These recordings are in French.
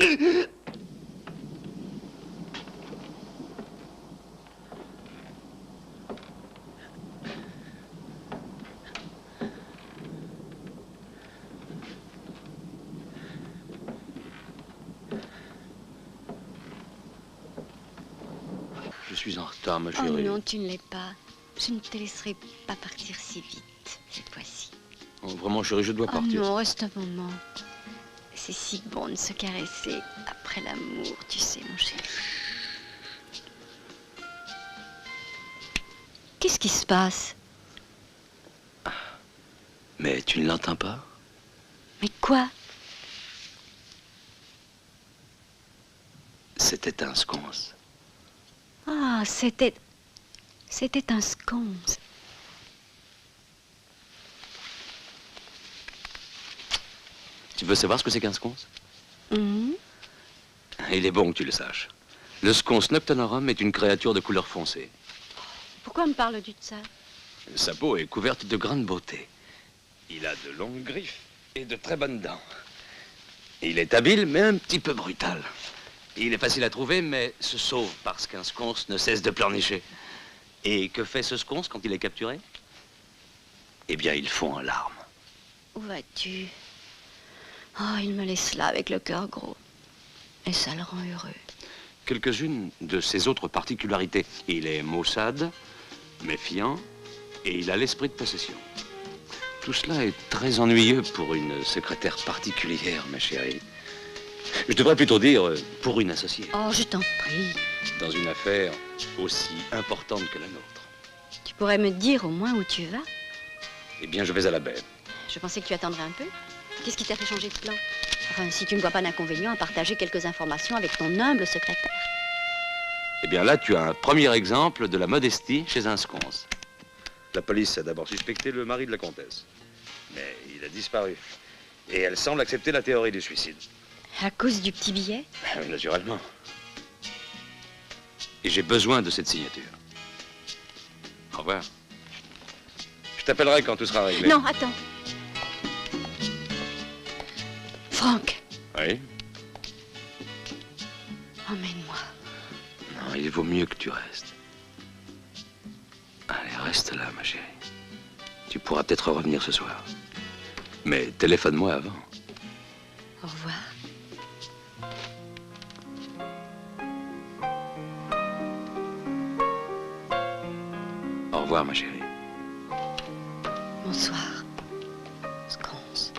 Je suis en retard, ma chérie. Oh non, tu ne l'es pas. Je ne te laisserai pas partir si vite, cette fois-ci. Oh, vraiment, chérie, je dois partir. Oh non, reste un moment. C'est si bon de se caresser après l'amour, tu sais, mon chéri. Qu'est-ce qui se passe? Mais tu ne l'entends pas? Mais quoi? C'était un sconce. Ah, c'était un sconce. Tu veux savoir ce que c'est qu'un sconce? Il est bon que tu le saches. Le sconce noctanorum est une créature de couleur foncée. Pourquoi me parles-tu de ça? Sa peau est couverte de grande beauté. Il a de longues griffes et de très bonnes dents. Il est habile, mais un petit peu brutal. Il est facile à trouver, mais se sauve parce qu'un sconce ne cesse de pleurnicher. Et que fait ce sconce quand il est capturé? Eh bien, il fond en larmes. Où vas-tu? Oh, il me laisse là avec le cœur gros. Et ça le rend heureux. Quelques-unes de ses autres particularités. Il est maussade, méfiant, et il a l'esprit de possession. Tout cela est très ennuyeux pour une secrétaire particulière, ma chérie. Je devrais plutôt dire pour une associée. Oh, je t'en prie. Dans une affaire aussi importante que la nôtre. Tu pourrais me dire au moins où tu vas? Eh bien, je vais à la baie. Je pensais que tu attendrais un peu. Qu'est-ce qui t'a fait changer de plan? Enfin, si tu ne vois pas d'inconvénient à partager quelques informations avec ton humble secrétaire. Eh bien, là, tu as un premier exemple de la modestie chez un sconce. La police a d'abord suspecté le mari de la comtesse. Mais il a disparu. Et elle semble accepter la théorie du suicide. À cause du petit billet? Oui, naturellement. Et j'ai besoin de cette signature. Au revoir. Je t'appellerai quand tout sera réglé. Non, attends. Franck. Oui? Emmène-moi. Non, il vaut mieux que tu restes. Allez, reste là, ma chérie. Tu pourras peut-être revenir ce soir. Mais téléphone-moi avant. Au revoir. Au revoir, ma chérie. Bonsoir. Sconce.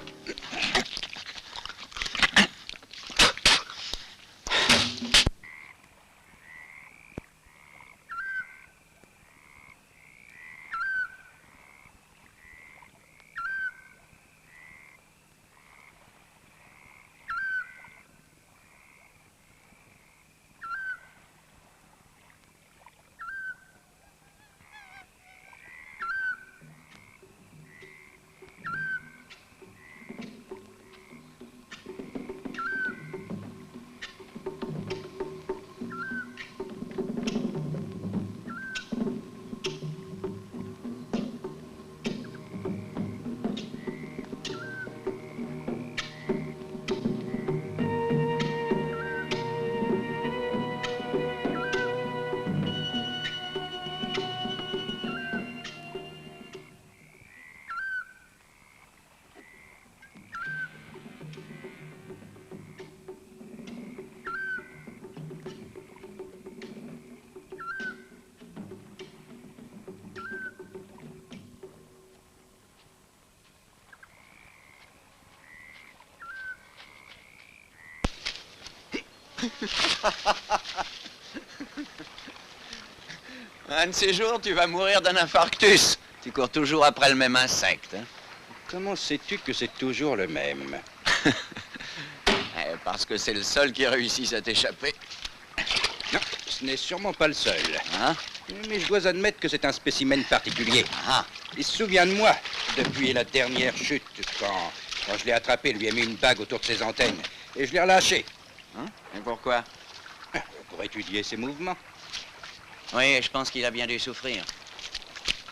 Un de ces jours, tu vas mourir d'un infarctus. Tu cours toujours après le même insecte. Hein? Comment sais-tu que c'est toujours le même? Parce que c'est le seul qui réussisse à t'échapper. Non, ce n'est sûrement pas le seul. Hein? Mais je dois admettre que c'est un spécimen particulier. Ah. Il se souvient de moi depuis la dernière chute, quand je l'ai attrapé, lui ai mis une bague autour de ses antennes. Et je l'ai relâché. Hein? Et pourquoi? Pour étudier ses mouvements. Oui, je pense qu'il a bien dû souffrir.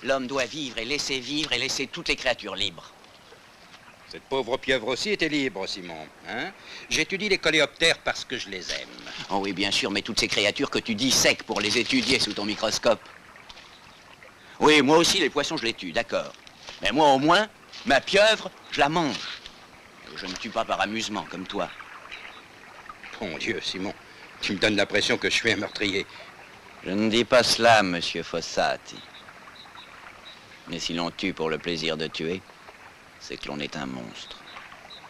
L'homme doit vivre et laisser toutes les créatures libres. Cette pauvre pieuvre aussi était libre, Simon. Hein? J'étudie les coléoptères parce que je les aime. Oh oui, bien sûr, mais toutes ces créatures que tu disèques pour les étudier sous ton microscope. Oui, moi aussi, les poissons, je les tue, d'accord. Mais moi, au moins, ma pieuvre, je la mange. Je ne tue pas par amusement, comme toi. Bon Dieu, Simon, tu me donnes l'impression que je suis un meurtrier. Je ne dis pas cela, monsieur Fossati. Mais si l'on tue pour le plaisir de tuer, c'est que l'on est un monstre.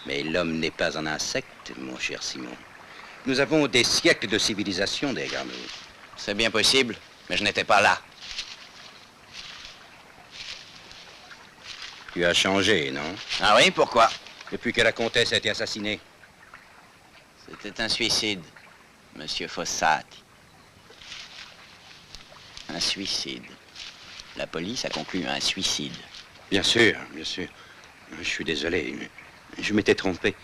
Mais l'homme n'est pas un insecte, mon cher Simon. Nous avons des siècles de civilisation derrière nous. C'est bien possible, mais je n'étais pas là. Tu as changé, non? Ah oui, pourquoi? Depuis que la comtesse a été assassinée. C'était un suicide, monsieur Fossati. Un suicide. La police a conclu un suicide. Bien sûr, bien sûr. Je suis désolé, mais je m'étais trompé.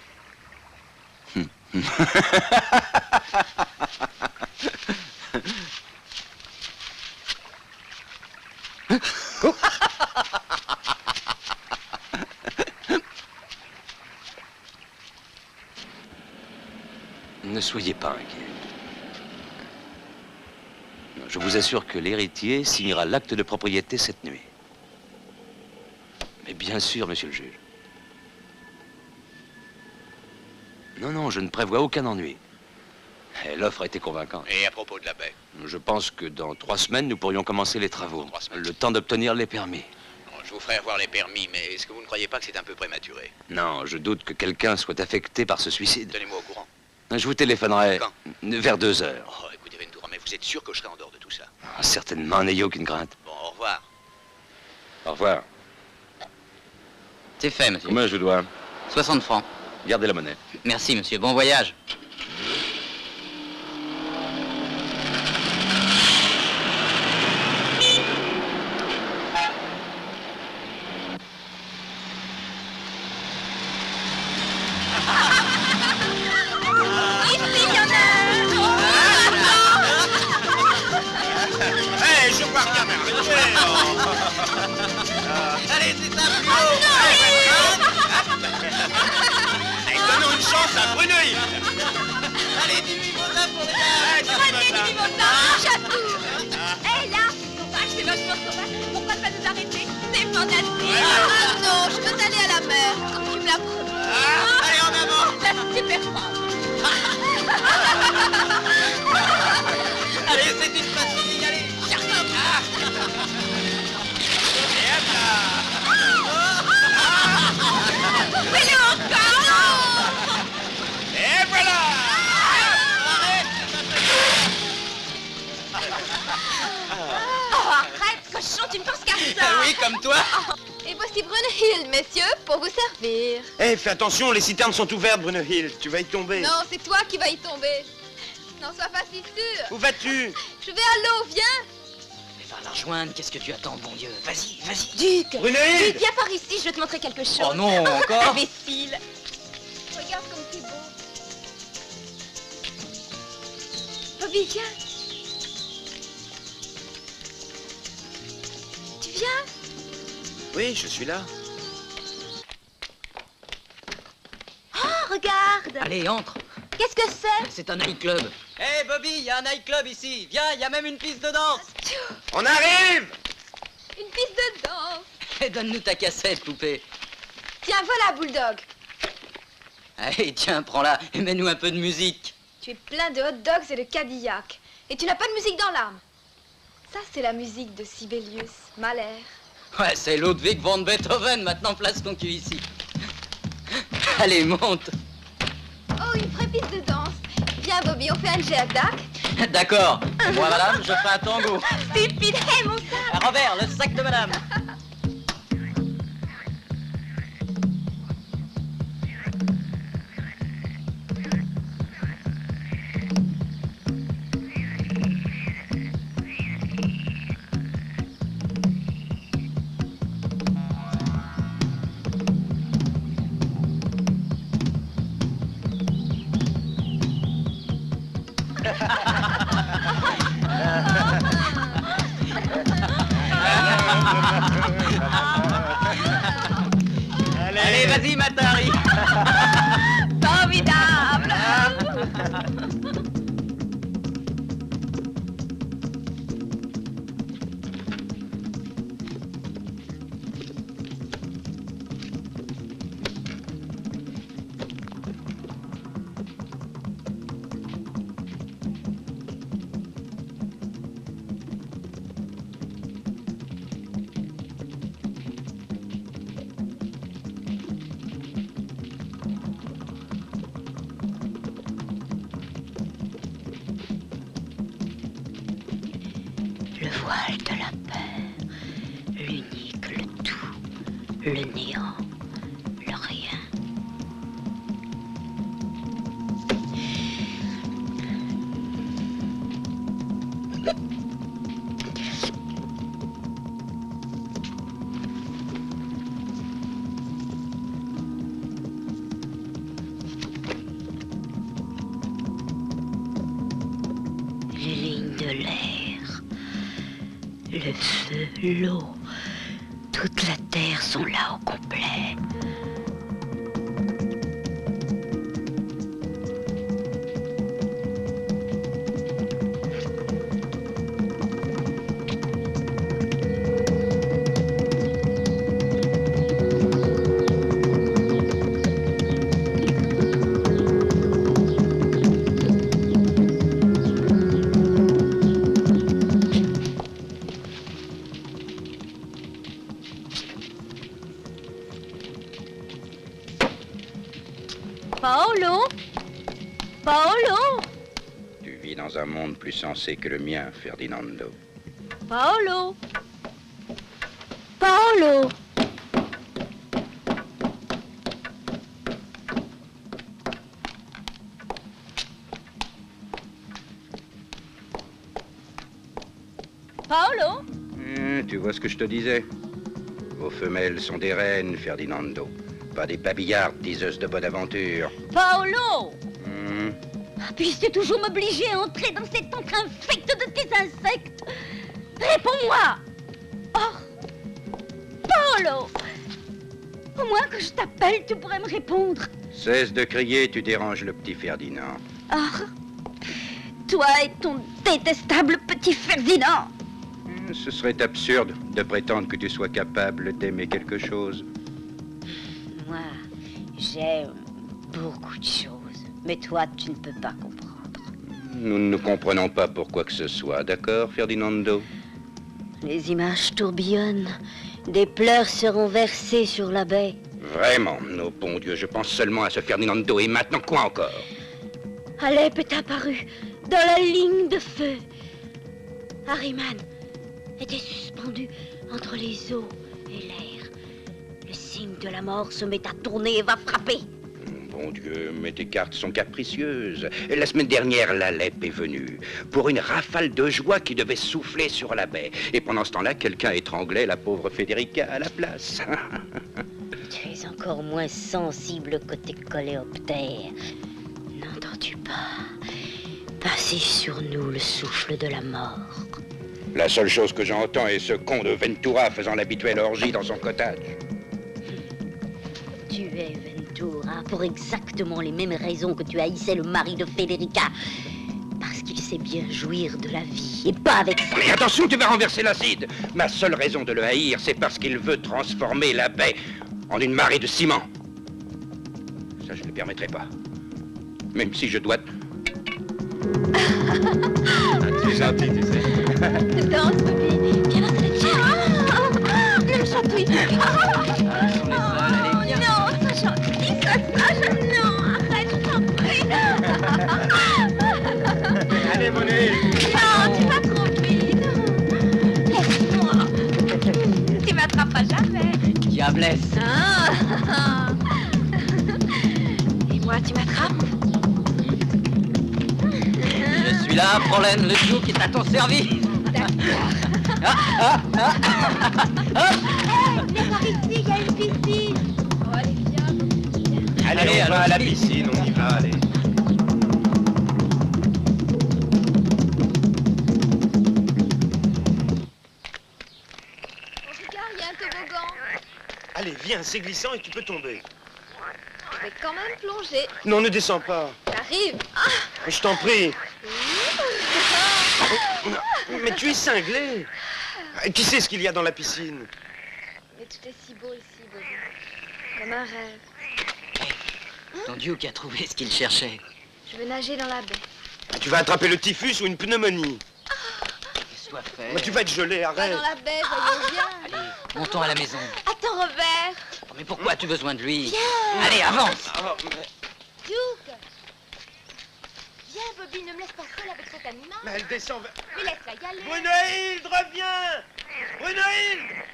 Ne soyez pas inquiet. Je vous assure que l'héritier signera l'acte de propriété cette nuit. Mais bien sûr, monsieur le juge. Non, non, je ne prévois aucun ennui. Et l'offre a été convaincante. Et à propos de la baie? Je pense que dans 3 semaines, nous pourrions commencer les travaux. 3 semaines. Le temps d'obtenir les permis. Bon, je vous ferai avoir les permis, mais est-ce que vous ne croyez pas que c'est un peu prématuré? Non, je doute que quelqu'un soit affecté par ce suicide. Tenez-moi au courant. Je vous téléphonerai Quand? vers 2 heures. Oh, écoutez, Ventura, mais vous êtes sûr que je serai en dehors de tout ça? Ah, certainement, n'ayez aucune crainte. Bon, au revoir. Au revoir. C'est fait, monsieur. Combien je dois? 60 francs. Gardez la monnaie. Merci, monsieur. Bon voyage. Hey, je vois rien, allez, c'est un plus haut. Allez, donnons une chance à Bruneuil. Allez, du mimosa pour les gars. Prenez du mimosa, chatou. Hé, là, sauvage, c'est vachement sauvage. Pourquoi pas nous arrêter? C'est fantastique. Ah non, je veux aller à la mer, comme tu me l'as promis. Allez, en avant. La super femme. Allez, c'est une facile, allez. Fais-le encore. Et voilà. Oh, arrête, cochon, tu ne penses qu'à ça. Oui, comme toi. Et voici Brunhild, messieurs, pour vous servir. Eh, fais attention, les citernes sont ouvertes, Brunhild. Tu vas y tomber. Non, c'est toi qui vas y tomber. N'en sois pas si sûr. Où vas-tu? Je vais à l'eau, viens. Va la rejoindre, qu'est-ce que tu attends, bon Dieu? Vas-y, vas-y. Duc, Brunhild! viens par ici, je vais te montrer quelque chose. Oh non, encore? Imbécile. Regarde comme c'est beau. Bobby, viens. Tu viens? Oui, je suis là. Oh, regarde. Allez, entre. Qu'est-ce que c'est? C'est un nightclub. Hé, Bobby, il y a un nightclub ici. Viens, il y a même une piste de danse. On arrive! Une piste de danse. Et donne-nous ta cassette, poupée. Tiens, voilà, Bulldog. Allez, tiens, prends-la et mets-nous un peu de musique. Tu es plein de hot dogs et de Cadillac. Et tu n'as pas de musique dans l'âme. Ça, c'est la musique de Sibelius, Mahler. Ouais, c'est Ludwig van Beethoven. Maintenant, place ton cul ici. Allez, monte. Oh, une vraie piste de danse. Viens, Bobby, on fait un jack-dac. D'accord. Moi, madame, je fais un tango. Stupide, hé, mon sac. Robert, le sac de madame. Allez, vas-y, Matari. Formidable. Le voile de la peur, l'unique, le tout, le néant, le rien. Les lignes de l'air, le feu, l'eau, toute la terre sont là au complet. Paolo? Paolo? Tu vis dans un monde plus sensé que le mien, Ferdinando. Paolo? Paolo? Paolo? Tu vois ce que je te disais? Vos femelles sont des reines, Ferdinando. Pas des babillardes diseuses de bonne aventure. Paolo? Hmm. Puisses-tu toujours m'obliger à entrer dans cet entre infect de tes insectes? Réponds-moi! Oh! Paolo! Au moins que je t'appelle, tu pourrais me répondre. Cesse de crier, tu déranges le petit Ferdinand. Ah! Toi et ton détestable petit Ferdinand! Ce serait absurde de prétendre que tu sois capable d'aimer quelque chose. Moi, j'aime beaucoup de choses, mais toi, tu ne peux pas comprendre. Nous ne comprenons pas pour quoi que ce soit, d'accord, Ferdinando? Les images tourbillonnent, des pleurs seront versés sur la baie. Vraiment, oh bon Dieu, je pense seulement à ce Ferdinando. Et maintenant, quoi encore? Alep est apparu dans la ligne de feu. Harriman était suspendu entre les eaux et l'air. Le signe de la mort se met à tourner et va frapper. Bon Dieu, mais tes cartes sont capricieuses. La semaine dernière, l'Alep est venue pour une rafale de joie qui devait souffler sur la baie. Et pendant ce temps-là, quelqu'un étranglait la pauvre Federica à la place. Tu es encore moins sensible que tes coléoptères. N'entends-tu pas passer sur nous le souffle de la mort? La seule chose que j'entends est ce con de Ventura faisant l'habituelle orgie dans son cottage. Tu es Ventura pour exactement les mêmes raisons que tu haïssais le mari de Federica. Parce qu'il sait bien jouir de la vie, et pas avec ça. Mais attention, tu vas renverser l'acide. Ma seule raison de le haïr, c'est parce qu'il veut transformer la baie en une marée de ciment. Ça, je ne le permettrai pas. Même si je dois... Tu es gentil, tu sais. Danse, Sophie. Viens dans cette chair. Ne me chatouille. Non, ça gentil, ça, non, arrête, je t'en prie. Allez, Monet. Non, tu vas trop vite. Laisse-moi. Tu m'attraperas jamais. Diablesse. Ah. Et moi, tu m'attrapes? Je suis là, Prolène, le chou qui est à ton service. Viens par ici, il y a une piscine. Oh, allez, viens. Allez, on va à la piscine, on y va, allez. Regarde, il y a un toboggan. Allez, viens, c'est glissant et tu peux tomber. vais quand même plonger. Non, ne descends pas. J'arrive. Je t'en prie. Mais tu es cinglé. Qui sait ce qu'il y a dans la piscine? Mais tout est si beau ici, Bobby. Comme un rêve. Ton Duke a trouvé ce qu'il cherchait. Je veux nager dans la baie. Tu vas attraper le typhus ou une pneumonie. Sois fait. Mais tu vas être gelé, Pas arrête. dans la baie, voyons bien. Allez, montons à la maison. Attends, Robert. Oh, mais pourquoi as-tu besoin de lui? Viens. Allez, avance. Duke. Viens, Bobby, ne me laisse pas seule avec cet animal. Mais elle descend vers... Mais laisse-la y aller. Brunhilde, reviens! Brunhilde!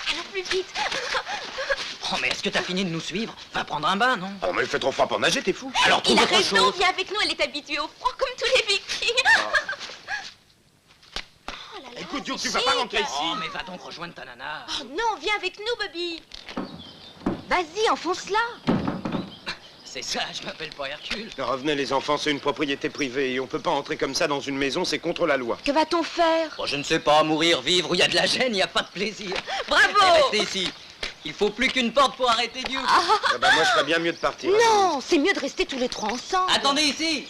Allons plus vite. Oh, mais est-ce que t'as fini de nous suivre? Va prendre un bain, non? Oh, mais il fait trop froid pour nager, t'es fou. Alors trouve Il a autre raison, chose. viens avec nous, elle est habituée au froid comme tous les vikings. Oh là là, Écoute, Duke, c'est tu vas pas chic. rentrer ici. Oh, mais va donc rejoindre ta nana. Oh non, viens avec nous, Bobby. Vas-y, enfonce-la. C'est ça, je m'appelle pas Hercule. Revenez, les enfants, c'est une propriété privée et on peut pas entrer comme ça dans une maison, c'est contre la loi. Que va-t-on faire? Bon, je ne sais pas, mourir, vivre, où il y a de la gêne, il n'y a pas de plaisir. Bravo. Restez ici. Il faut plus qu'une porte pour arrêter Duke. Ah bah moi, je ferais bien mieux de partir. Non, c'est mieux de rester tous les trois ensemble. Attendez ici.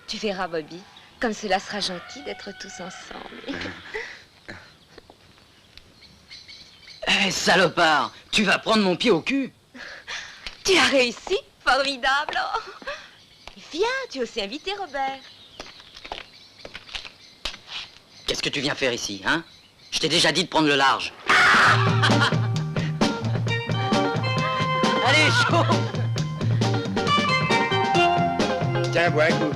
Tu verras, Bobby, comme cela sera gentil d'être tous ensemble. Eh, salopard, tu vas prendre mon pied au cul. Tu as réussi? Formidable. Oh. Viens, tu es aussi invité, Robert. Qu'est-ce que tu viens faire ici, hein? Je t'ai déjà dit de prendre le large. Allez, chaud. Tiens, bois un coup.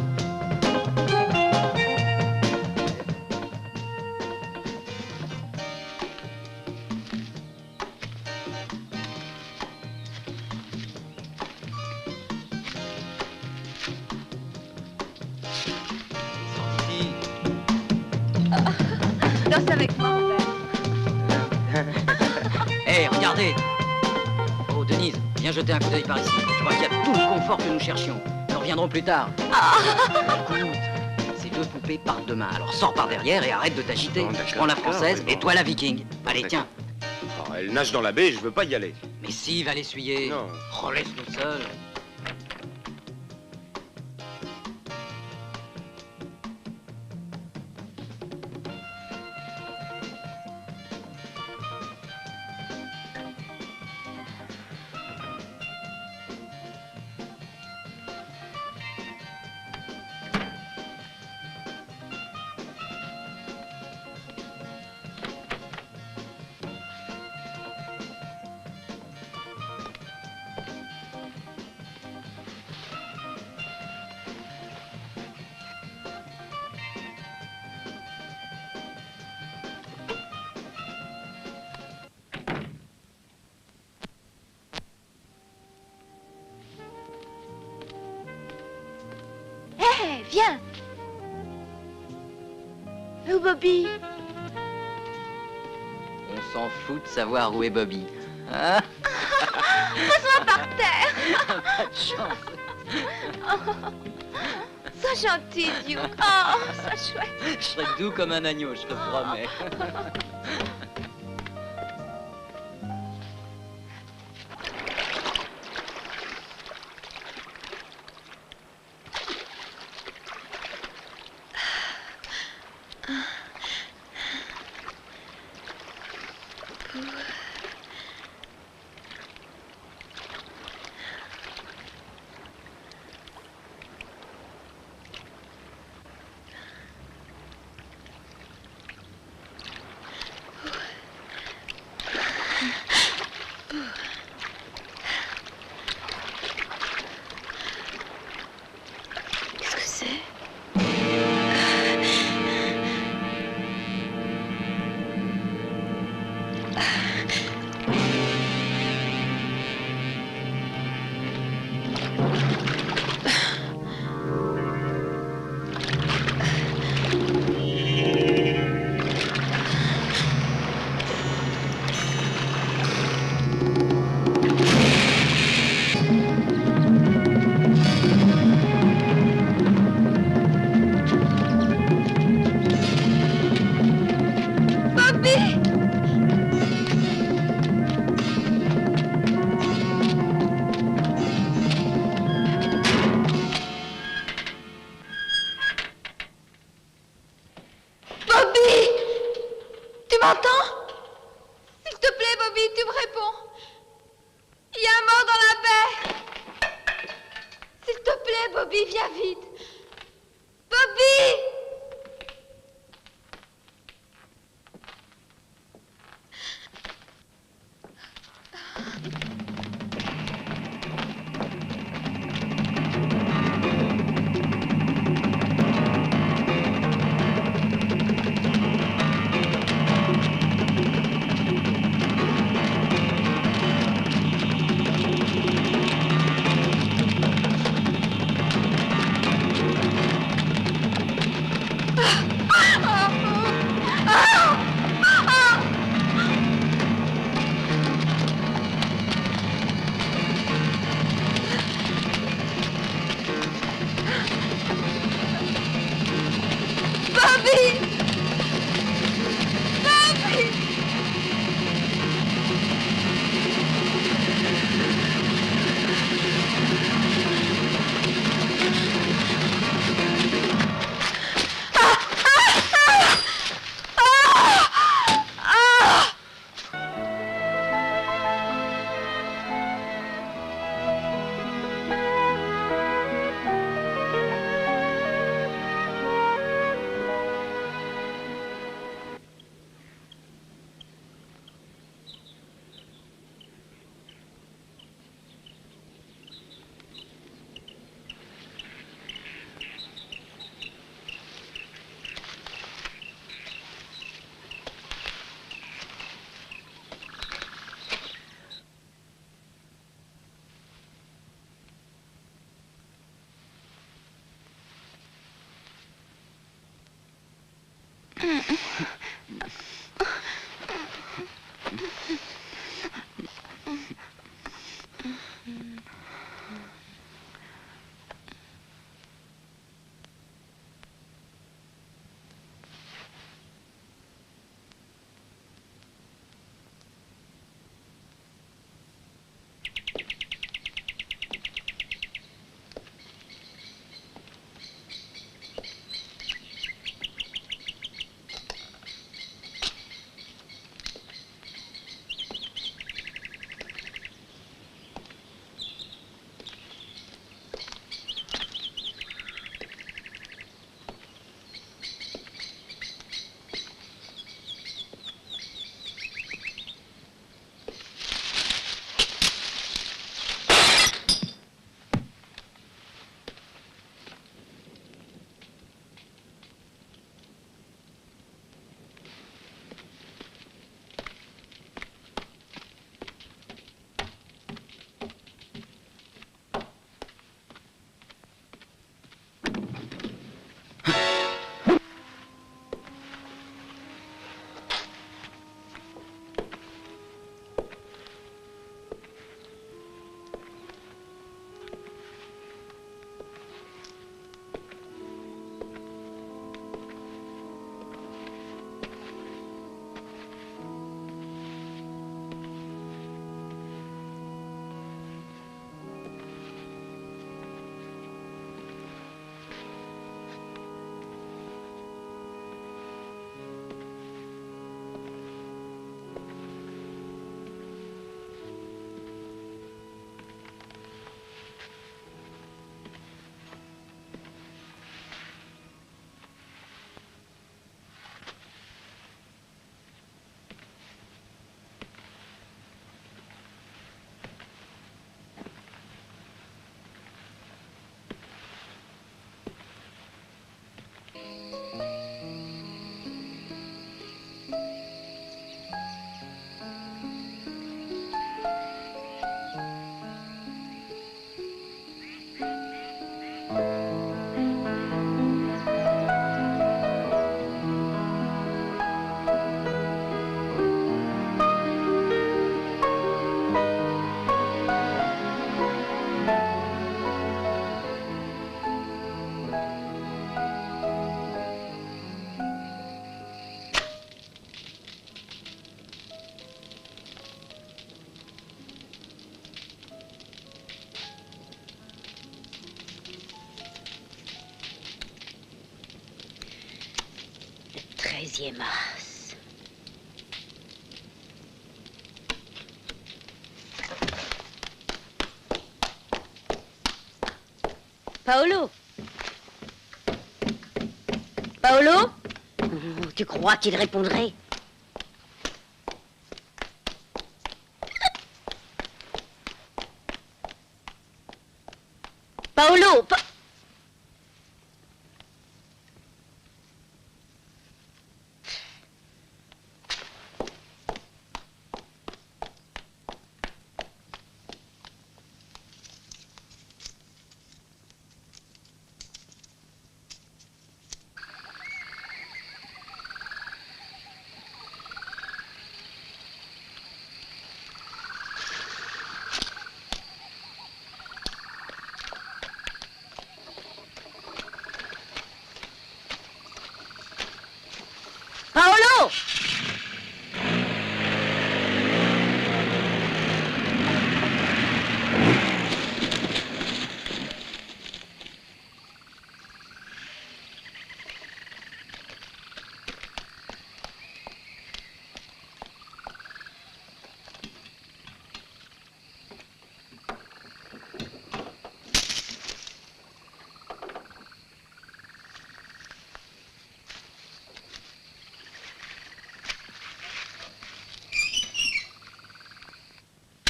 Danse avec moi, Robert. Eh, regardez. Oh, Denise, viens jeter un coup d'œil par ici. Je crois qu'il y a tout le confort que nous cherchions. Nous reviendrons plus tard. Écoute, ces deux poupées partent demain. Alors sors par derrière et arrête de t'agiter. Bon, d'accord, Je prends la d'accord, française oui, bon. et toi la viking. Allez, D'accord. tiens. Oh, elle nage dans la baie, je veux pas y aller. Mais si, va l'essuyer. Non. Oh, laisse-nous seuls. Hé, viens. Où, Bobby? On s'en fout de savoir où est Bobby. Hein? Pose-moi par terre. Pas de chance. Sois gentil, Duke. Oh, sois chouette. Je serai doux comme un agneau, je te promets. Qu'est-ce que c'est? Bobby! Bobby! Tu m'entends? S'il te plaît, Bobby, tu me réponds. Il y a un mort dans la baie. S'il te plaît, Bobby, viens vite. Bobby! deuxième as. Paolo? Paolo? Oh, tu crois qu'il répondrait? Paolo! Paolo!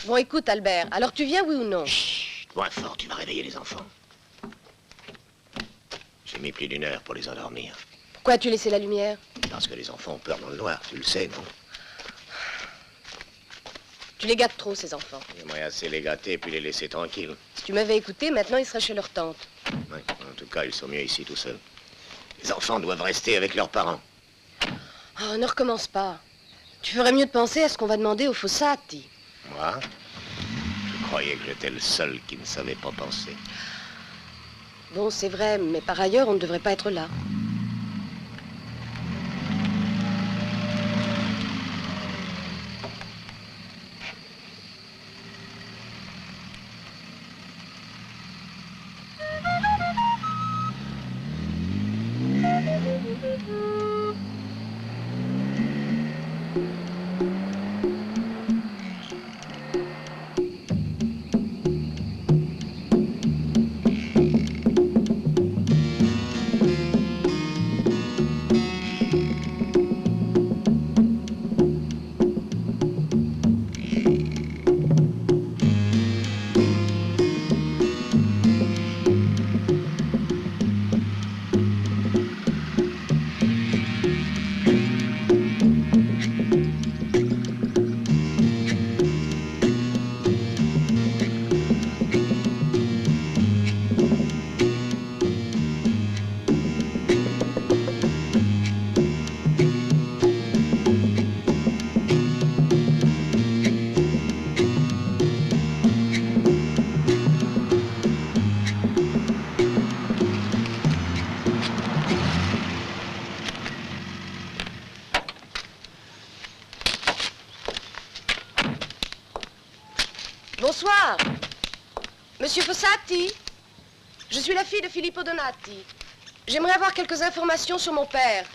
Bon, écoute, Albert, alors tu viens, oui ou non? Chut, moins fort, tu vas réveiller les enfants. J'ai mis plus d'1 heure pour les endormir. Pourquoi as-tu laissé la lumière? Parce que les enfants ont peur dans le noir, tu le sais, non? Tu les gâtes trop, ces enfants. J'aimerais assez les gâter puis les laisser tranquilles. Si tu m'avais écouté, maintenant ils seraient chez leur tante. Ouais, en tout cas, ils sont mieux ici tout seuls. Les enfants doivent rester avec leurs parents. Oh, ne recommence pas. Tu ferais mieux de penser à ce qu'on va demander aux Fossati. Moi? Je croyais que j'étais le seul qui ne savait pas penser. Bon, c'est vrai, mais par ailleurs, on ne devrait pas être là. Bonsoir. Monsieur Fossati, je suis la fille de Filippo Donati. J'aimerais avoir quelques informations sur mon père.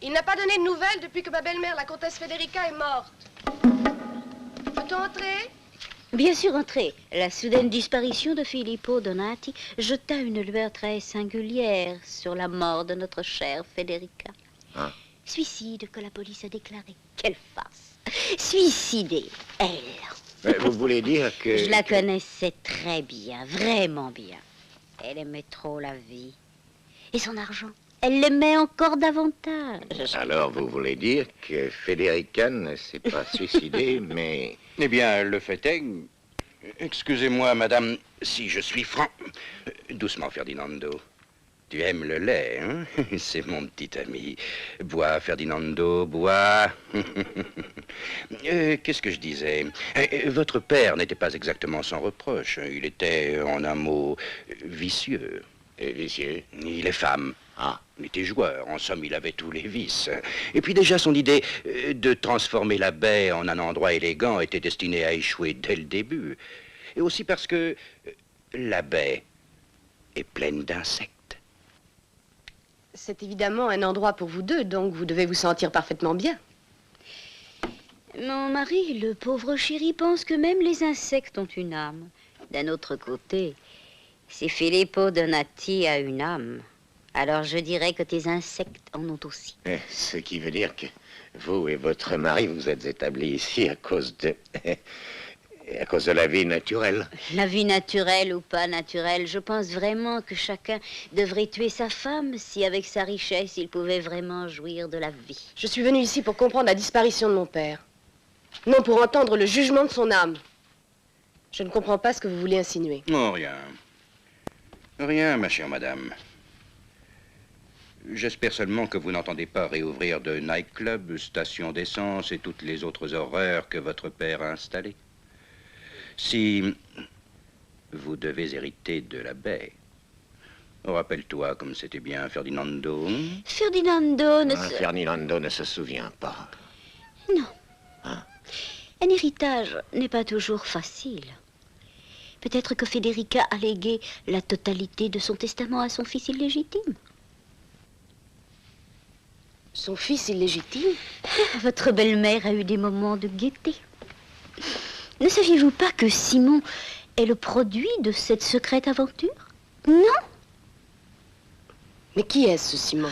Il n'a pas donné de nouvelles depuis que ma belle-mère, la comtesse Federica, est morte. Peut-on entrer? Bien sûr, entrez. La soudaine disparition de Filippo Donati jeta une lueur très singulière sur la mort de notre chère Federica. Hein? Suicide que la police a déclaré. Quelle farce. Suicidée, elle. Vous voulez dire que... Je la connaissais très bien, vraiment bien. Elle aimait trop la vie. Et son argent, elle l'aimait encore davantage. Alors, vous voulez dire que Federica ne s'est pas suicidée, mais... Eh bien, le fait est... Excusez-moi, madame, si je suis franc... Doucement, Ferdinando. Tu aimes le lait, hein? C'est mon petit ami. Bois, Ferdinando, bois. Qu'est-ce que je disais? Votre père n'était pas exactement sans reproche. Il était, en un mot, vicieux. Vicieux? Il est femme. Ah. Il était joueur. En somme, il avait tous les vices. Et puis déjà, son idée de transformer la baie en un endroit élégant était destinée à échouer dès le début. Et aussi parce que la baie est pleine d'insectes. C'est évidemment un endroit pour vous deux, donc vous devez vous sentir parfaitement bien. Mon mari, le pauvre chéri, pense que même les insectes ont une âme. D'un autre côté, si Filippo Donati a une âme, alors je dirais que tes insectes en ont aussi. Ce qui veut dire que vous et votre mari vous êtes établis ici à cause de la vie naturelle. La vie naturelle ou pas naturelle, je pense vraiment que chacun devrait tuer sa femme si, avec sa richesse, il pouvait vraiment jouir de la vie. Je suis venue ici pour comprendre la disparition de mon père. Non pour entendre le jugement de son âme. Je ne comprends pas ce que vous voulez insinuer. Non, rien. Rien, ma chère madame. J'espère seulement que vous n'entendez pas réouvrir de nightclub, stations d'essence et toutes les autres horreurs que votre père a installées. Si vous devez hériter de la baie, rappelle-toi comme c'était bien Ferdinando. Ferdinando ne se... Ferdinando ne se souvient pas. Non. Un héritage n'est pas toujours facile. Peut-être que Federica a légué la totalité de son testament à son fils illégitime. Son fils illégitime? Votre belle-mère a eu des moments de gaieté. Ne saviez-vous pas que Simon est le produit de cette secrète aventure? Non? Mais qui est ce Simon?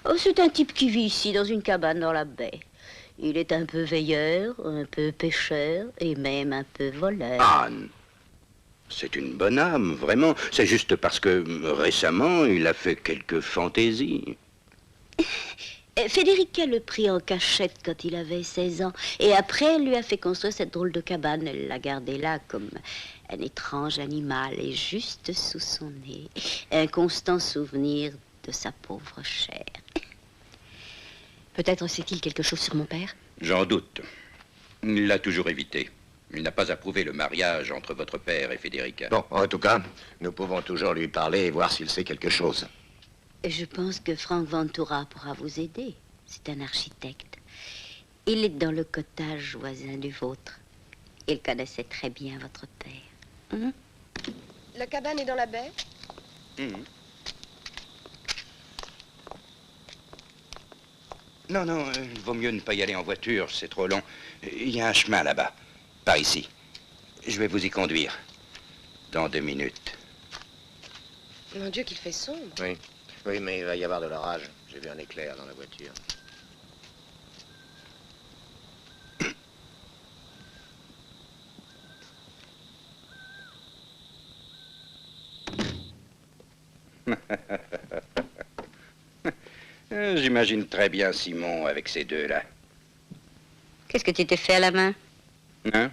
Oh, c'est un type qui vit ici dans une cabane dans la baie. Il est un peu veilleur, un peu pêcheur et même un peu voleur. Anne, c'est une bonne âme, vraiment. C'est juste parce que récemment, il a fait quelques fantaisies. Federica le prit en cachette quand il avait 16 ans. Et après, elle lui a fait construire cette drôle de cabane. Elle l'a gardé là comme un étrange animal et juste sous son nez. Un constant souvenir de sa pauvre chair. Peut-être sait-il quelque chose sur mon père? J'en doute. Il l'a toujours évité. Il n'a pas approuvé le mariage entre votre père et Federica. Bon, en tout cas, nous pouvons toujours lui parler et voir s'il sait quelque chose. Je pense que Frank Ventura pourra vous aider. C'est un architecte. Il est dans le cottage voisin du vôtre. Il connaissait très bien votre père. La cabane est dans la baie? Non, non, il vaut mieux ne pas y aller en voiture, c'est trop long. Il y a un chemin là-bas, par ici. Je vais vous y conduire. Dans 2 minutes. Mon Dieu, qu'il fait sombre. Oui. Oui, mais il va y avoir de l'orage. J'ai vu un éclair dans la voiture. J'imagine très bien Simon avec ces deux-là. Qu'est-ce que tu t'es fait à la main? Hein?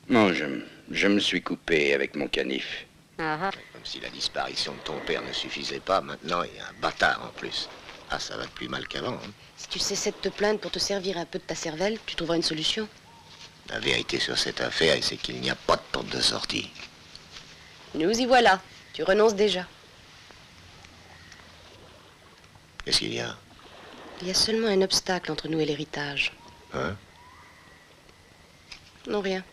Non, je me suis coupé avec mon canif. Ah. Comme si la disparition de ton père ne suffisait pas, maintenant il y a un bâtard en plus. Ah, ça va de plus mal qu'avant. Hein. Si tu cessais de te plaindre pour te servir un peu de ta cervelle, tu trouveras une solution. La vérité sur cette affaire, c'est qu'il n'y a pas de porte de sortie. Nous y voilà. Tu renonces déjà. Qu'est-ce qu'il y a? Il y a seulement un obstacle entre nous et l'héritage. Hein? Non, rien.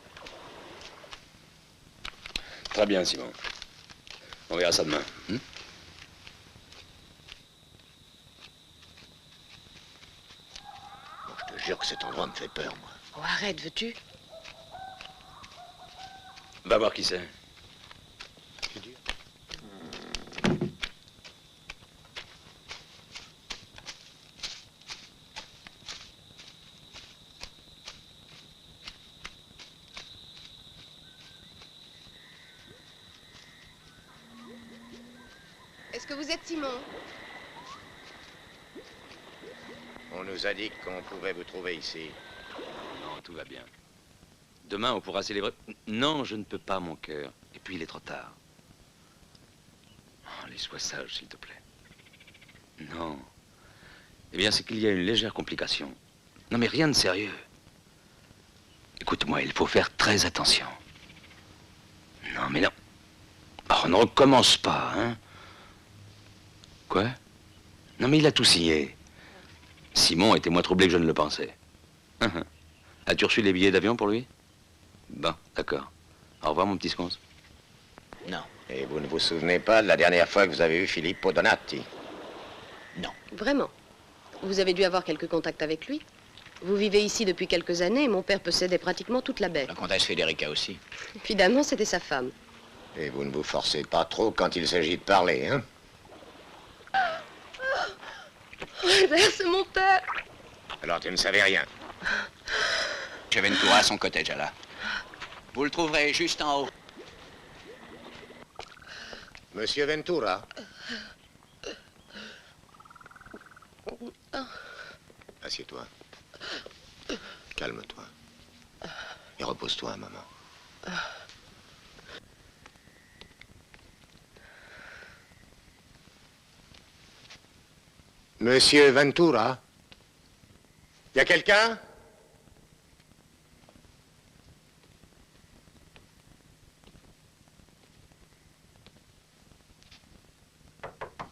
Très bien, Simon. On verra ça demain. Bon, je te jure que cet endroit me fait peur, moi. Oh, arrête, veux-tu? Va voir qui c'est. Est-ce que vous êtes Simon? On nous a dit qu'on pouvait vous trouver ici. Non, tout va bien. Demain, on pourra célébrer... Non, je ne peux pas, mon cœur. Et puis, il est trop tard. Oh, allez, sois sage, s'il te plaît. Non. Eh bien, c'est qu'il y a une légère complication. Non, mais rien de sérieux. Écoute-moi, il faut faire très attention. Non, mais non. Oh, ne recommence pas, hein. Quoi? Non, mais il a tout signé. Simon était moins troublé que je ne le pensais. As-tu reçu les billets d'avion pour lui? Bon, d'accord. Au revoir, mon petit sconce. Non. Et vous ne vous souvenez pas de la dernière fois que vous avez vu Filippo Donati? Non. Vraiment? Vous avez dû avoir quelques contacts avec lui? Vous vivez ici depuis quelques années et mon père possédait pratiquement toute la baie. La comtesse Federica aussi. Finalement, c'était sa femme. Et vous ne vous forcez pas trop quand il s'agit de parler, hein? Albert, c'est mon père. Alors tu ne savais rien. Chez Ventura, son cottage, là. Vous le trouverez juste en haut. Monsieur Ventura? Assieds-toi. Calme-toi. Et repose-toi un moment. Monsieur Ventura? Y a quelqu'un?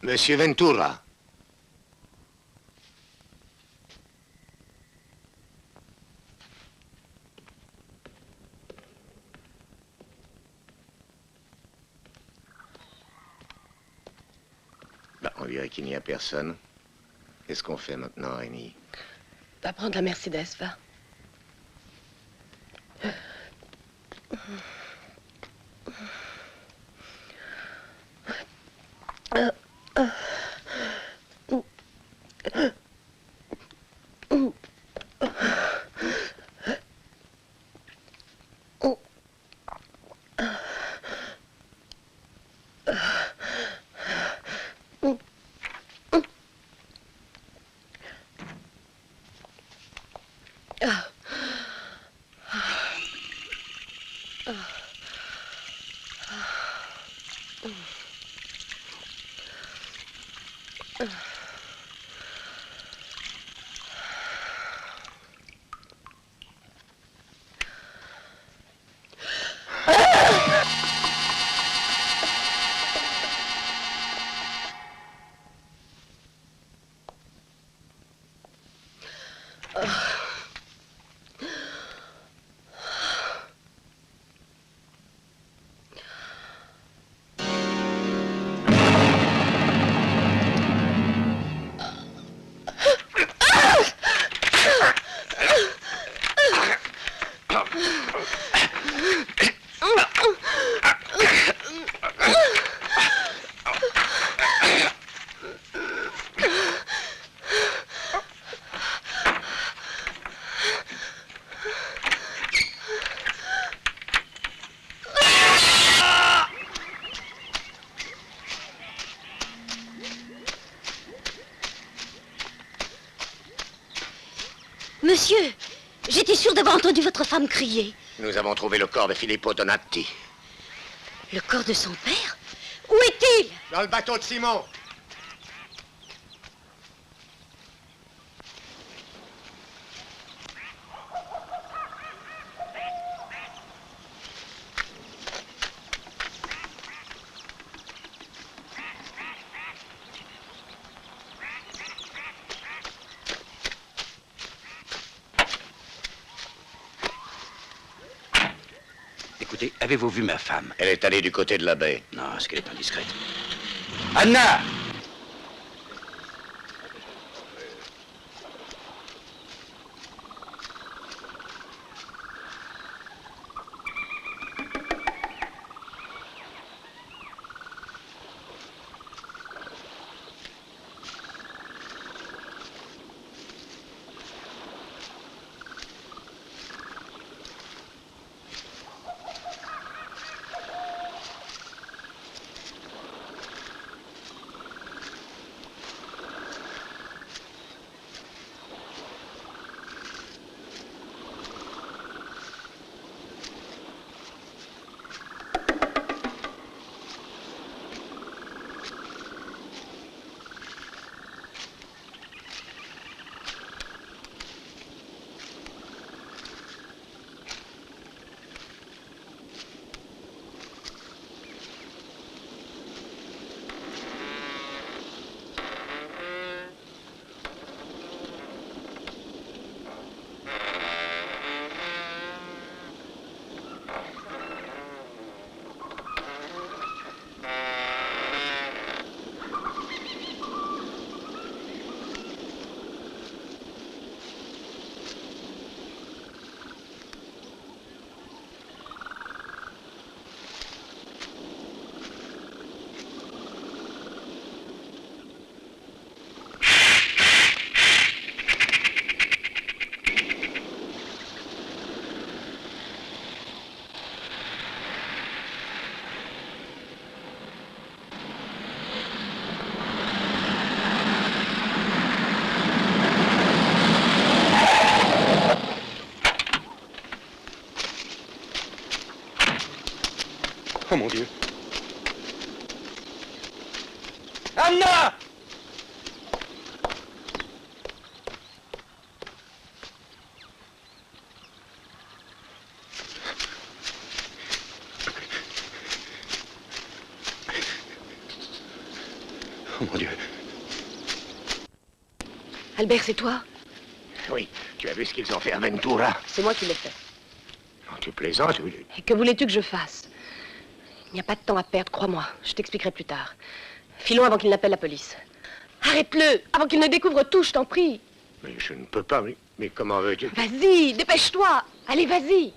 Monsieur Ventura? Bah, on dirait qu'il n'y a personne. Qu'est-ce qu'on fait maintenant, Rémi? Va prendre la Mercedes, va. Monsieur, j'étais sûre d'avoir entendu votre femme crier. Nous avons trouvé le corps de Filippo Donati. Le corps de son père? Où est-il? Dans le bateau de Simon. Écoutez, avez-vous vu ma femme? Elle est allée du côté de la baie. Non, est-ce qu'elle est indiscrète? Anna! Oh mon Dieu. Anna! Oh mon Dieu. Albert, c'est toi? Oui, tu as vu ce qu'ils ont fait à Ventura? C'est moi qui l'ai fait. Non, tu plaisantes ou... Et que voulais-tu que je fasse? Il n'y a pas de temps à perdre, crois-moi. Je t'expliquerai plus tard. Filons avant qu'il n'appelle la police. Arrête-le, avant qu'il ne découvre tout, je t'en prie. Mais je ne peux pas, mais comment veux-tu... Vas-y, dépêche-toi. Allez, vas-y.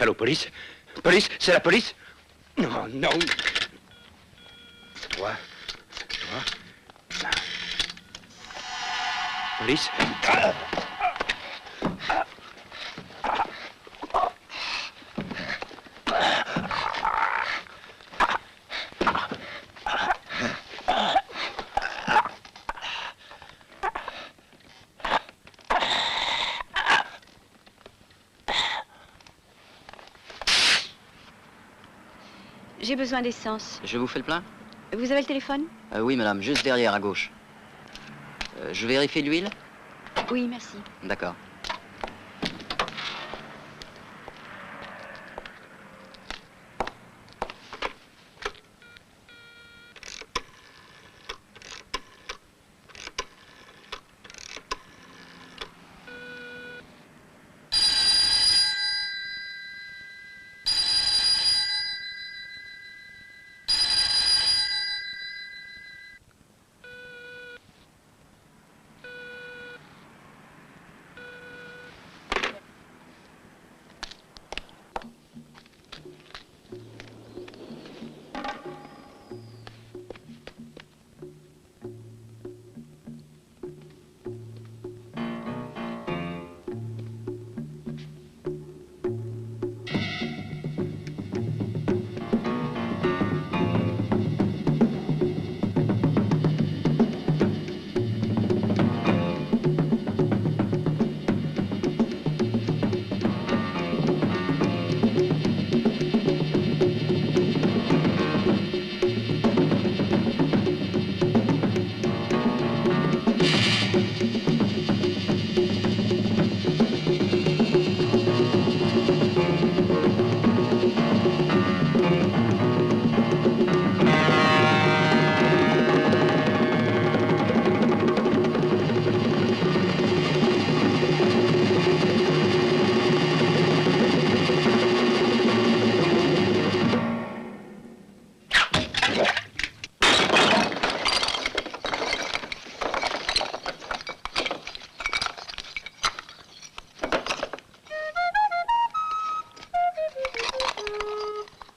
Allô, police? Police? C'est la police? Non, non. Toi? Police? J'ai besoin d'essence. Je vous fais le plein? Vous avez le téléphone? Oui, madame, juste derrière, à gauche. Je vérifie l'huile? Oui, merci. D'accord.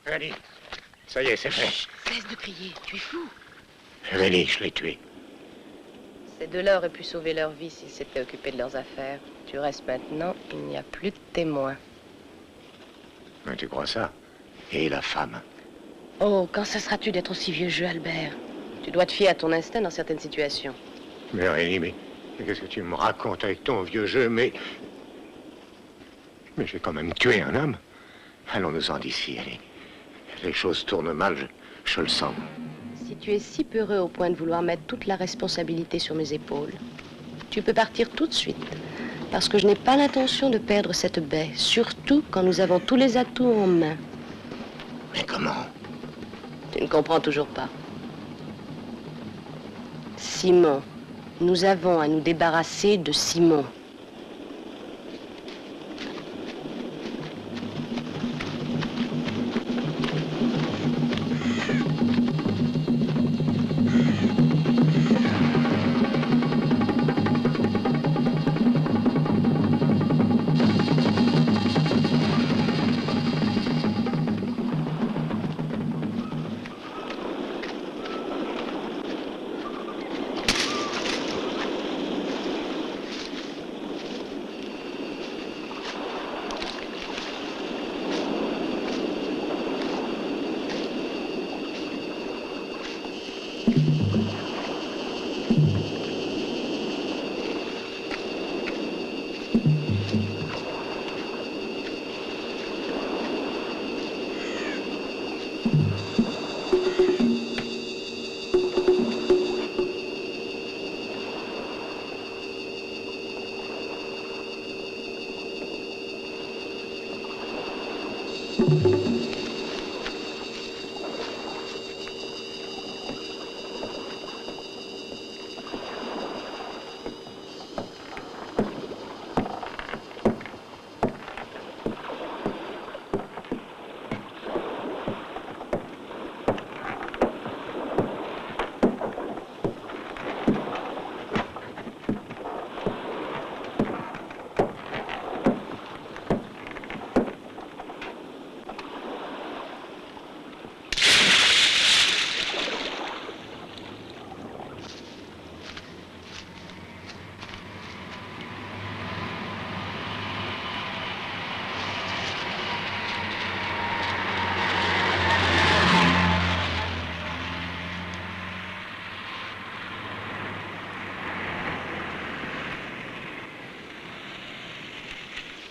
Allez, ça y est, c'est fait. Chut, cesse de crier, tu es fou. Rémi, je l'ai tué. Ces deux-là auraient pu sauver leur vie s'ils s'étaient occupés de leurs affaires. Tu restes maintenant, il n'y a plus de témoins. Mais tu crois ça? Et la femme? Oh, quand cesseras-tu d'être aussi vieux jeu, Albert? Tu dois te fier à ton instinct dans certaines situations. Mais Rémi, mais qu'est-ce que tu me racontes avec ton vieux jeu? Mais j'ai quand même tué un homme. Allons-nous-en d'ici, allez. Les choses tournent mal, je le sens. Si tu es si peureux au point de vouloir mettre toute la responsabilité sur mes épaules, tu peux partir tout de suite. Parce que je n'ai pas l'intention de perdre cette baie, surtout quand nous avons tous les atouts en main. Mais comment? Tu ne comprends toujours pas. Simon. Nous avons à nous débarrasser de Simon.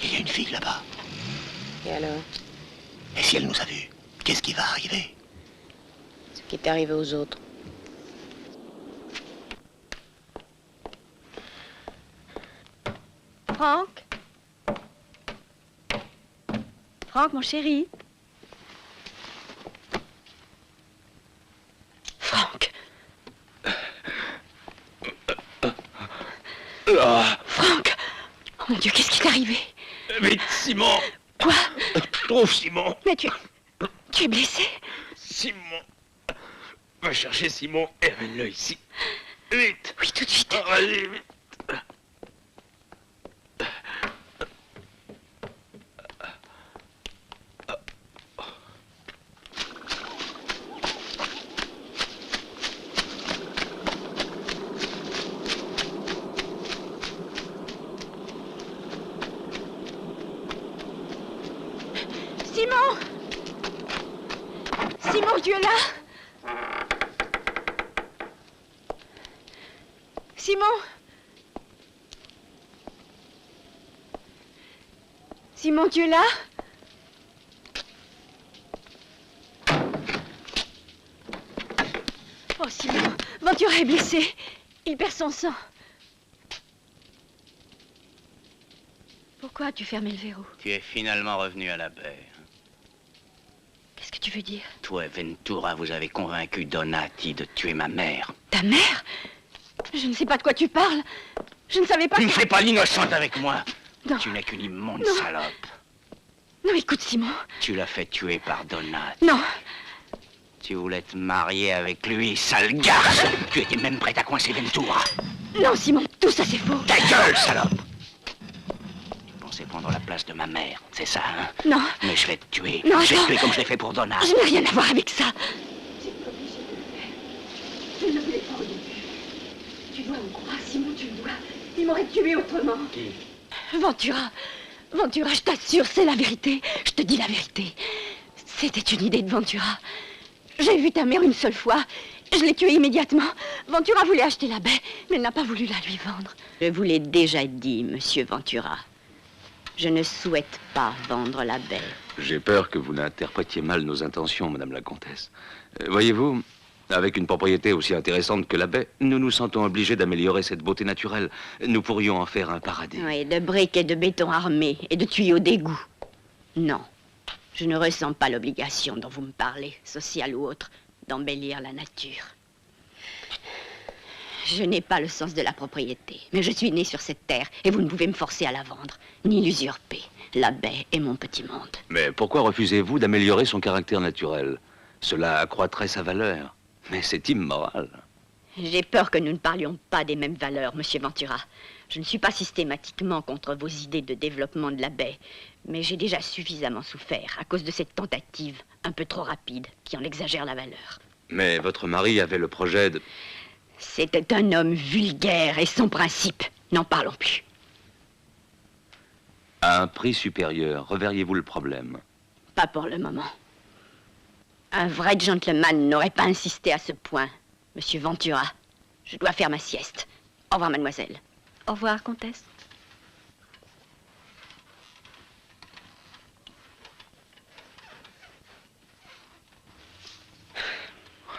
Il y a une fille là-bas. Et alors? Et si elle nous a vus, qu'est-ce qui va arriver? Ce qui est arrivé aux autres. Franck? Franck, mon chéri? Franck! Franck! Oh mon Dieu, qu'est-ce qui t'est arrivé? Vite, Simon! Quoi? Trouve Simon! Mais tu es blessé? Simon! Va chercher Simon et amène-le ici. Vite! Oui, tout de suite. Allez, vite! Simon! Simon, tu es là? Simon? Simon, tu es là? Oh, Simon, Ventura est blessé. Il perd son sang. Pourquoi as-tu fermé le verrou? Tu es finalement revenu à la baie. Qu'est-ce que tu veux dire? Toi et Ventura, vous avez convaincu Donati de tuer ma mère. Ta mère? Je ne sais pas de quoi tu parles. Je ne savais pas Tu que... ne fais pas l'innocente avec moi. Non. Tu n'es qu'une immonde Non. salope. Non, écoute, Simon. Tu l'as fait tuer par Donati. Non. Tu voulais te marier avec lui, sale garce. Tu étais même prête à coincer Ventura. Non, Simon, tout ça c'est faux. Ta gueule, salope. Tu pensais prendre la place de ma mère, c'est ça, hein? Non. Mais je vais te tuer. Non, je vais te attends. tuer comme je l'ai fait pour Donati. Je n'ai rien à voir avec ça. Je ne voulais pas au début. Tu dois me croire, Simon, tu le dois. Il m'aurait tué autrement. Qui? Ventura. Ventura, je t'assure, c'est la vérité. Je te dis la vérité. C'était une idée de Ventura. J'ai vu ta mère une seule fois. Je l'ai tuée immédiatement. Ventura voulait acheter la baie, mais elle n'a pas voulu la lui vendre. Je vous l'ai déjà dit, monsieur Ventura. Je ne souhaite pas vendre la baie. J'ai peur que vous n'interprétiez mal nos intentions, Madame la Comtesse. Voyez-vous, avec une propriété aussi intéressante que la baie, nous nous sentons obligés d'améliorer cette beauté naturelle. Nous pourrions en faire un paradis. Oui, de briques et de béton armé et de tuyaux d'égout. Non, je ne ressens pas l'obligation dont vous me parlez, sociale ou autre, d'embellir la nature. Je n'ai pas le sens de la propriété, mais je suis née sur cette terre et vous ne pouvez me forcer à la vendre, ni l'usurper. La baie est mon petit monde. Mais pourquoi refusez-vous d'améliorer son caractère naturel? Cela accroîtrait sa valeur. Mais c'est immoral. J'ai peur que nous ne parlions pas des mêmes valeurs, monsieur Ventura. Je ne suis pas systématiquement contre vos idées de développement de la baie, mais j'ai déjà suffisamment souffert à cause de cette tentative un peu trop rapide qui en exagère la valeur. Mais votre mari avait le projet de... C'était un homme vulgaire et sans principe. N'en parlons plus. À un prix supérieur, reverriez-vous le problème? Pas pour le moment. Un vrai gentleman n'aurait pas insisté à ce point, monsieur Ventura. Je dois faire ma sieste. Au revoir, mademoiselle. Au revoir, comtesse.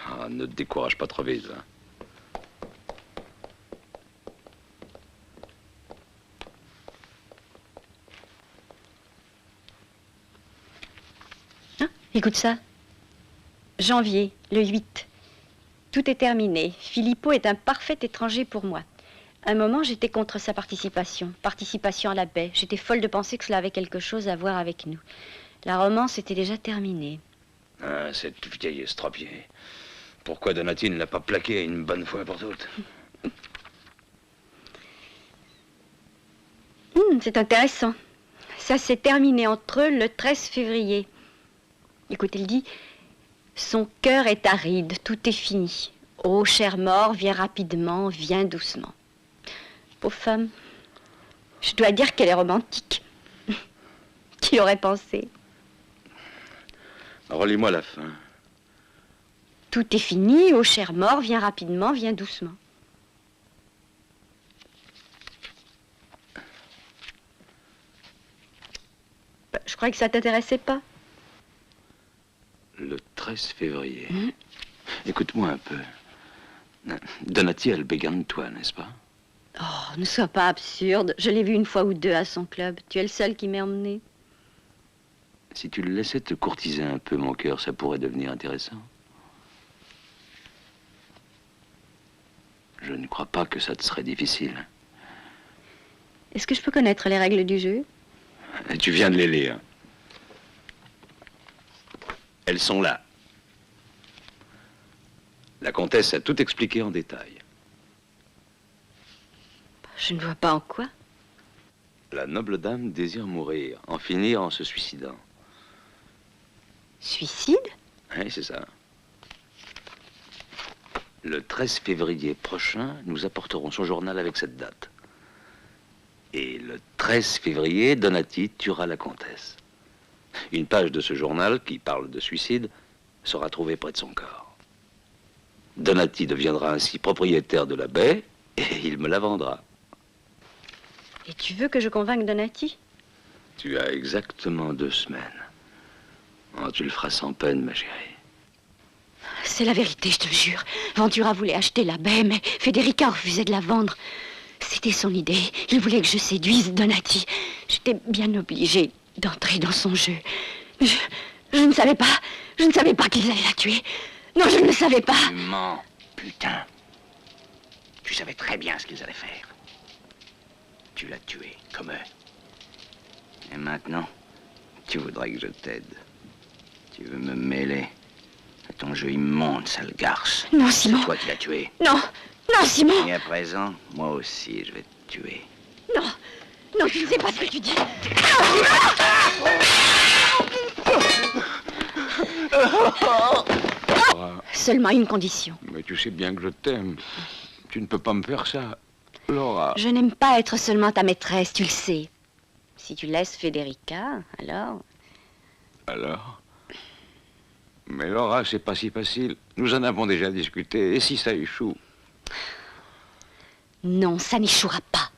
Ah, ne te décourage pas trop vite. Hein. Écoute ça. Janvier, le 8. Tout est terminé. Filippo est un parfait étranger pour moi. À un moment, j'étais contre sa participation. Participation à la baie. J'étais folle de penser que cela avait quelque chose à voir avec nous. La romance était déjà terminée. Ah, cette vieille estropiée. Pourquoi Donati ne l'a pas plaqué une bonne fois pour toutes? C'est intéressant. Ça s'est terminé entre eux le 13 février. Écoute, il dit... Son cœur est aride, tout est fini. Ô cher mort, viens rapidement, viens doucement. Pauvre femme, je dois dire qu'elle est romantique. Qui aurait pensé? Relis-moi la fin. Tout est fini, ô cher mort, viens rapidement, viens doucement. Je croyais que ça t'intéressait pas. Le 13 février. Écoute-moi un peu. Donati, elle bégane de toi, n'est-ce pas? Oh, ne sois pas absurde. Je l'ai vu une fois ou deux à son club. Tu es le seul qui m'ait emmené. Si tu le laissais te courtiser un peu, mon cœur, ça pourrait devenir intéressant. Je ne crois pas que ça te serait difficile. Est-ce que je peux connaître les règles du jeu? Et tu viens de les lire. Elles sont là. La comtesse a tout expliqué en détail. Je ne vois pas en quoi. La noble dame désire mourir, en finir en se suicidant. Suicide? Oui, c'est ça. Le 13 février prochain, nous apporterons son journal avec cette date. Et le 13 février, Donati tuera la comtesse. Une page de ce journal, qui parle de suicide, sera trouvée près de son corps. Donati deviendra ainsi propriétaire de la baie, et il me la vendra. Et tu veux que je convainque Donati? Tu as exactement 2 semaines. Oh, tu le feras sans peine, ma chérie. C'est la vérité, je te le jure. Ventura voulait acheter la baie, mais Federica refusait de la vendre. C'était son idée. Il voulait que je séduise Donati. J'étais bien obligée d'entrer dans son jeu. Je ne savais pas qu'ils allaient la tuer. Non, je ne le savais pas. Tu mens, putain. Tu savais très bien ce qu'ils allaient faire. Tu l'as tué, comme eux. Et maintenant, tu voudrais que je t'aide. Tu veux me mêler à ton jeu immonde, sale garce. Non, Simon. C'est toi qui l'as tué. Non, non, Simon. Et à présent, moi aussi, je vais te tuer. Non, non, tu ne sais pas ce que tu dis. Seulement une condition. Mais tu sais bien que je t'aime. Tu ne peux pas me faire ça, Laura. Je n'aime pas être seulement ta maîtresse, tu le sais. Si tu laisses Federica, alors... Alors? Mais Laura, c'est pas si facile. Nous en avons déjà discuté. Et si ça échoue? Non, ça n'échouera pas.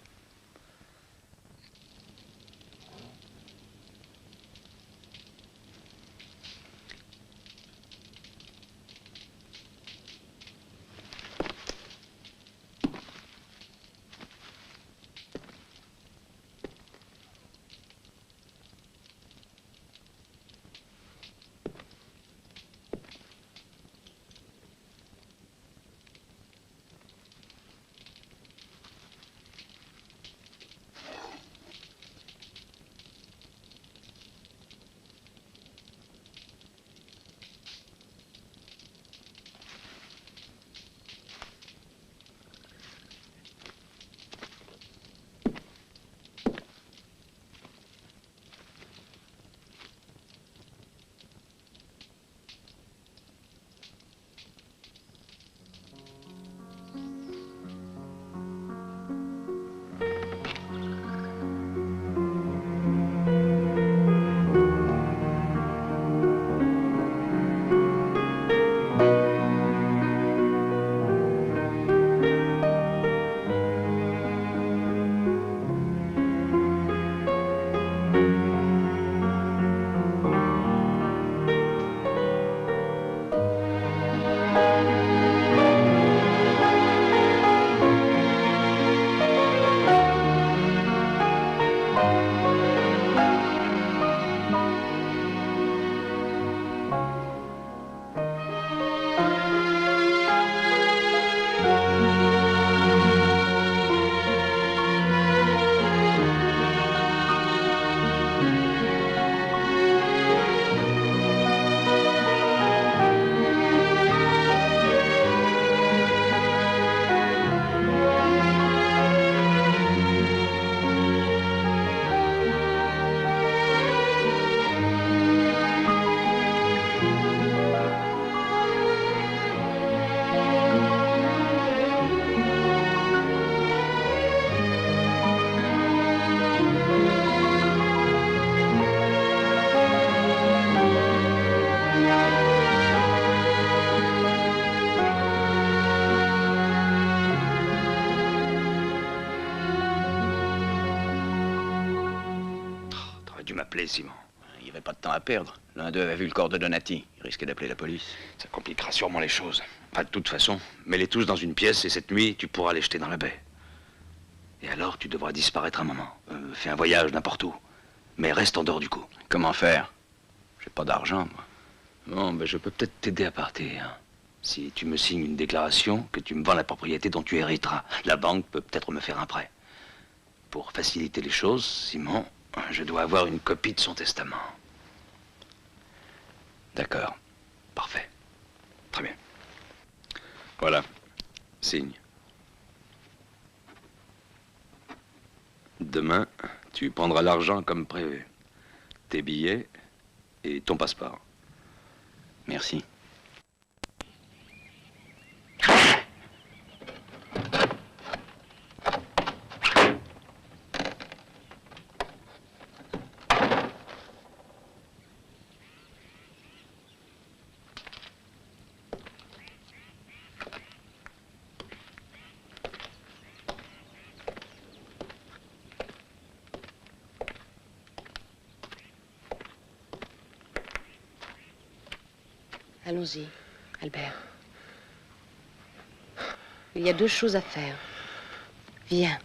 Simon. Il n'y avait pas de temps à perdre. L'un d'eux avait vu le corps de Donati. Il risquait d'appeler la police. Ça compliquera sûrement les choses. Enfin, de toute façon, mets-les tous dans une pièce et cette nuit, tu pourras les jeter dans la baie. Et alors, tu devras disparaître un moment. Fais un voyage n'importe où. Mais reste en dehors du coup. Comment faire? J'ai pas d'argent, moi. Bon, ben, je peux peut-être t'aider à partir. Si tu me signes une déclaration que tu me vends la propriété dont tu hériteras. La banque peut peut-être me faire un prêt. Pour faciliter les choses, Simon, je dois avoir une copie de son testament. D'accord. Parfait. Très bien. Voilà. Signe. Demain, tu prendras l'argent comme prévu. Tes billets et ton passeport. Merci. Allons-y, Albert. Il y a deux choses à faire. Viens.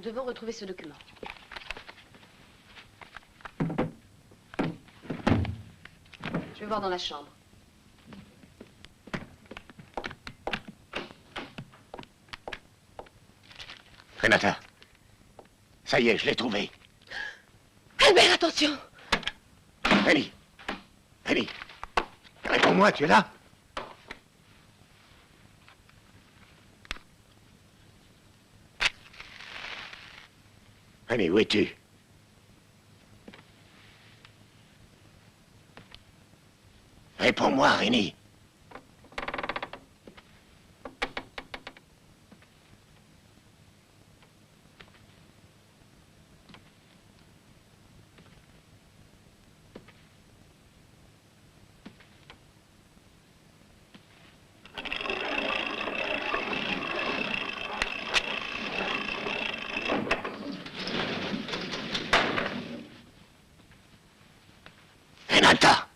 Nous devons retrouver ce document. Je vais voir dans la chambre. Renata, ça y est, je l'ai trouvé. Albert, attention! Annie, Annie, réponds-moi, tu es là? Annie, où es-tu? Réponds-moi, Rénie. Renata!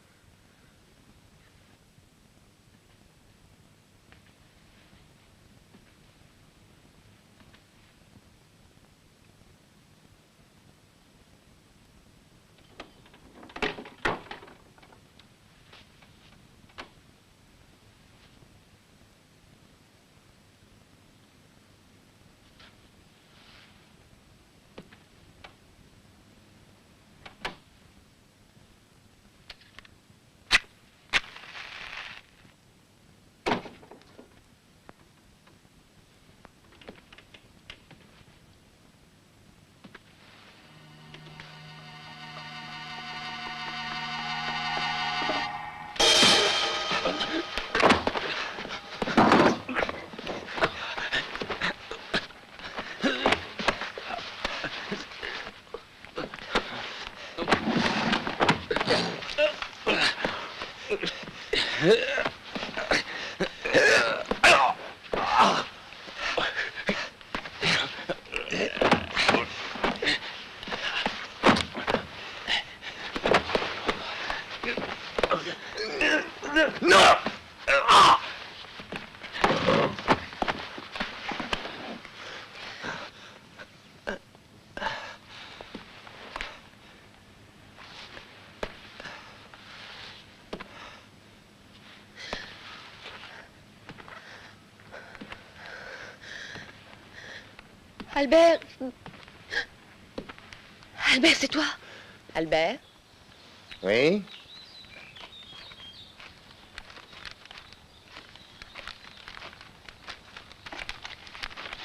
Non! Albert! Albert, c'est toi? Albert? Oui?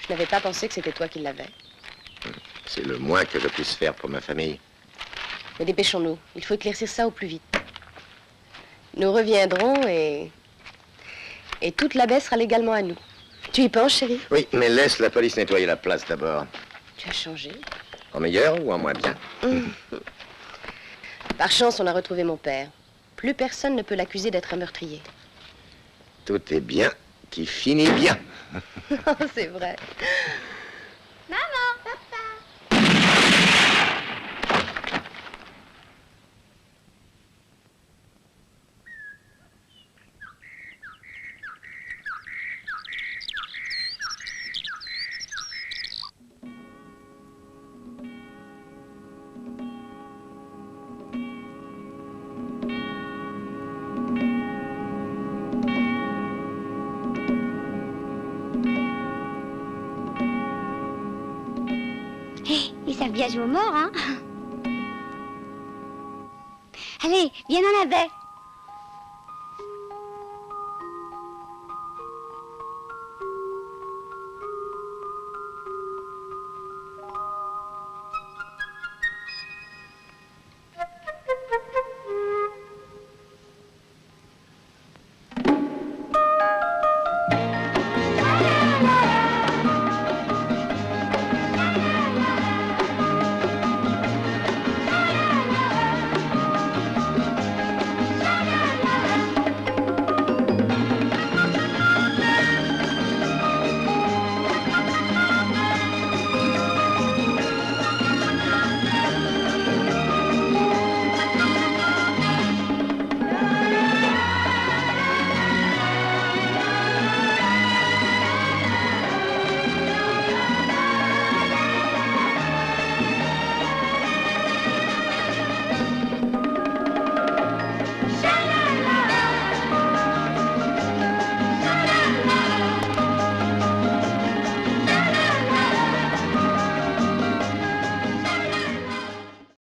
Je n'avais pas pensé que c'était toi qui l'avais. C'est le moins que je puisse faire pour ma famille. Mais dépêchons-nous. Il faut éclaircir ça au plus vite. Nous reviendrons et toute la baie sera légalement à nous. Tu y penses, chérie? Oui, mais laisse la police nettoyer la place d'abord. Tu as changé. En meilleur ou en moins bien? Par chance, on a retrouvé mon père. Plus personne ne peut l'accuser d'être un meurtrier. Tout est bien qui finit bien. C'est vrai. Maman, papa. Ils savent bien jouer aux morts, hein? Allez, viens dans la baie.